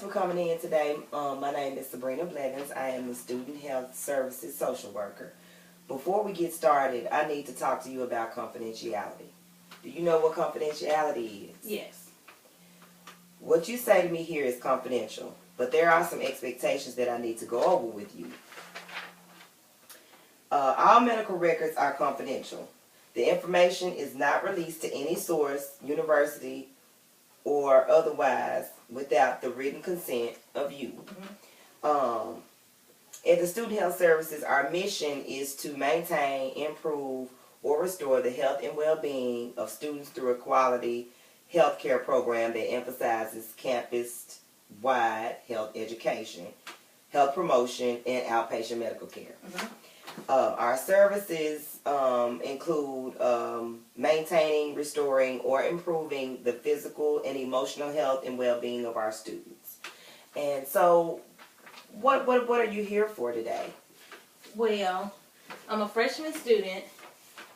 for coming in today. My name is Sabrina Blevins. I am the Student Health Services Social Worker. Before we get started, I need to talk to you about confidentiality. Do you know what confidentiality is? Yes. What you say to me here is confidential, but there are some expectations that I need to go over with you. All medical records are confidential. The information is not released to any source, university, or otherwise without the written consent of you. At the Student Health Services, our mission is to maintain, improve, or restore the health and well-being of students through a quality healthcare program that emphasizes campus-wide health education, health promotion, and outpatient medical care. Our services include maintaining, restoring, or improving the physical and emotional health and well-being of our students. And so, what are you here for today? Well, I'm a freshman student,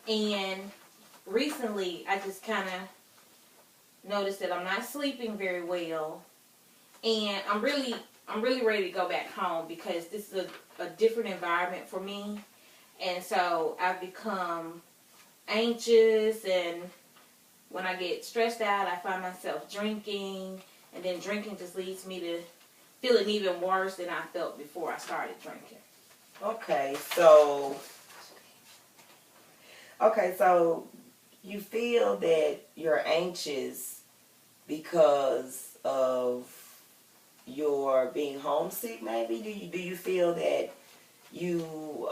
and recently I just kind of noticed that I'm not sleeping very well, and I'm really ready to go back home because this is a different environment for me. And so I've become anxious, and when I get stressed out, I find myself drinking, and then drinking just leads me to feeling even worse than I felt before I started drinking. Okay, so you feel that you're anxious because of your being homesick, maybe? Do you feel that you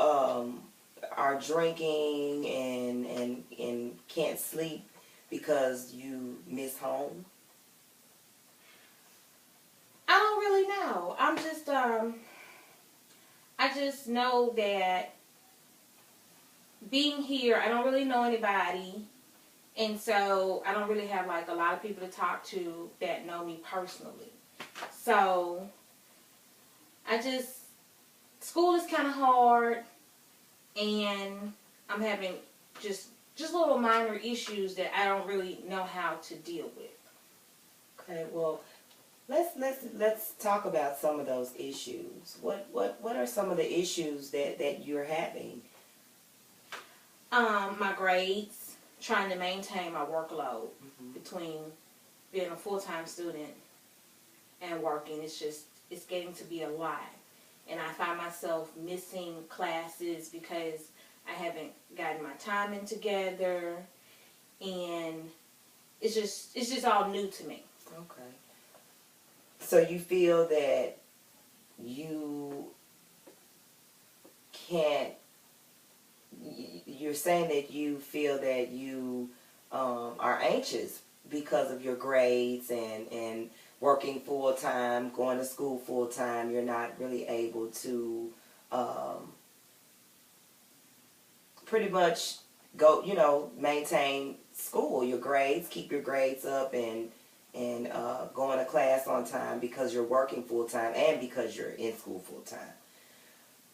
are drinking and can't sleep because you miss home? I don't really know. I just know that being here, I don't really know anybody, and so I don't really have like a lot of people to talk to that know me personally. So school is kind of hard, and I'm having just little minor issues that I don't really know how to deal with. Okay, well, let's talk about some of those issues. What are some of the issues that you're having? My grades, trying to maintain my workload between being a full-time student and working. It's getting to be a lot. And I find myself missing classes because I haven't gotten my timing together, and it's just all new to me. Okay. So you feel that you can't, you're saying that you feel that you are anxious because of your grades and working full-time, going to school full-time. You're not really able to pretty much go, maintain school, your grades, keep your grades up, and going to class on time because you're working full-time and because you're in school full-time.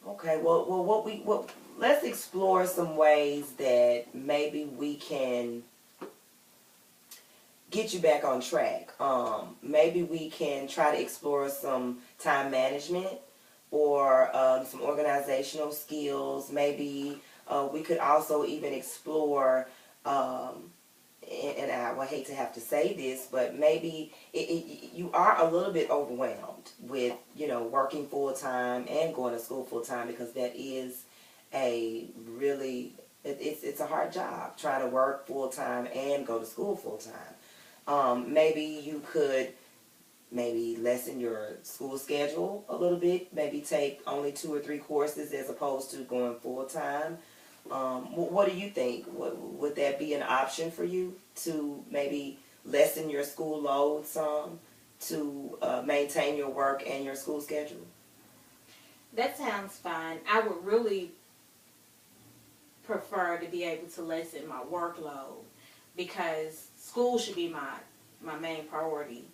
Okay, well, let's explore some ways that maybe we can get you back on track. Maybe we can try to explore some time management or some organizational skills. Maybe we could also even explore, and I would hate to have to say this, but maybe you are a little bit overwhelmed with, working full-time and going to school full-time, because that is it's a hard job, trying to work full-time and go to school full-time. Maybe you could lessen your school schedule a little bit, maybe take only 2 or 3 courses as opposed to going full-time. What do you think? Would that be an option for you to maybe lessen your school load some to maintain your work and your school schedule? That sounds fine. I would really prefer to be able to lessen my workload because school should be my main priority.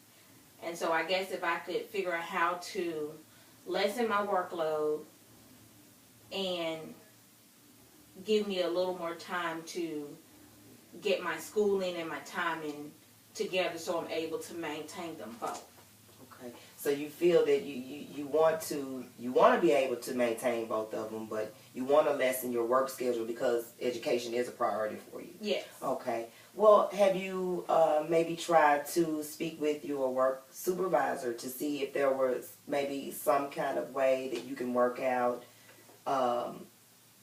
And so I guess if I could figure out how to lessen my workload and give me a little more time to get my schooling and my timing together so I'm able to maintain them both. Okay. So you feel that you want to be able to maintain both of them, but you want to lessen your work schedule because education is a priority for you. Yes. Okay. Well, have you maybe tried to speak with your work supervisor to see if there was maybe some kind of way that you can work out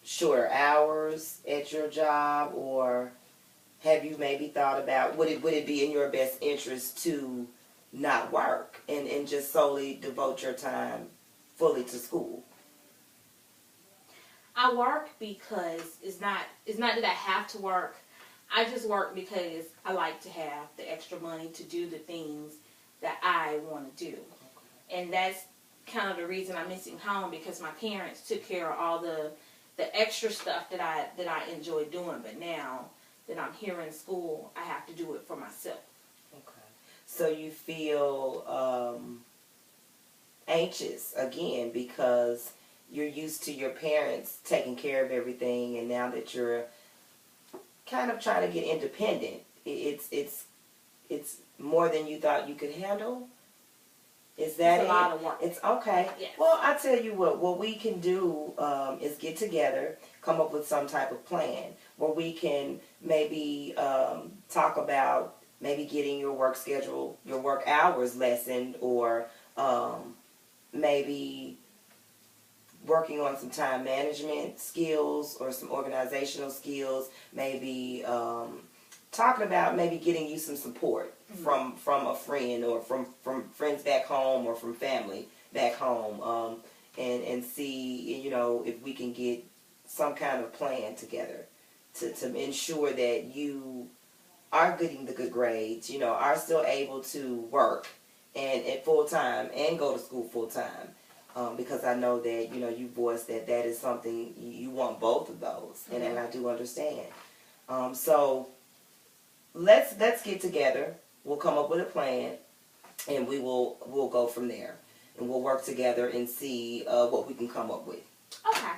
shorter hours at your job, or have you maybe thought about would it be in your best interest to not work and just solely devote your time fully to school? I work because it's not that I have to work. I just work because I like to have the extra money to do the things that I want to do. And that's kind of the reason I'm missing home, because my parents took care of all the extra stuff that I enjoy doing, but now that I'm here in school, I have to do it for myself. Okay. So you feel anxious again because you're used to your parents taking care of everything, and now that you're kind of trying to get independent, it's more than you thought you could handle. Is that It's a lot of work. It's okay. Yes. Well, I tell you what we can do is get together, come up with some type of plan where we can maybe talk about maybe getting your work schedule, your work hours lessened, or maybe working on some time management skills or some organizational skills, maybe talking about maybe getting you some support from a friend or from friends back home or from family back home, and see, you know, if we can get some kind of plan together to ensure that you are getting the good grades, you know, are still able to work and at full time and go to school full time. Because I know that, you know, you voiced that is something you want both of those, and I do understand. So let's get together. We'll come up with a plan, and we'll go from there, and we'll work together and see what we can come up with. Okay.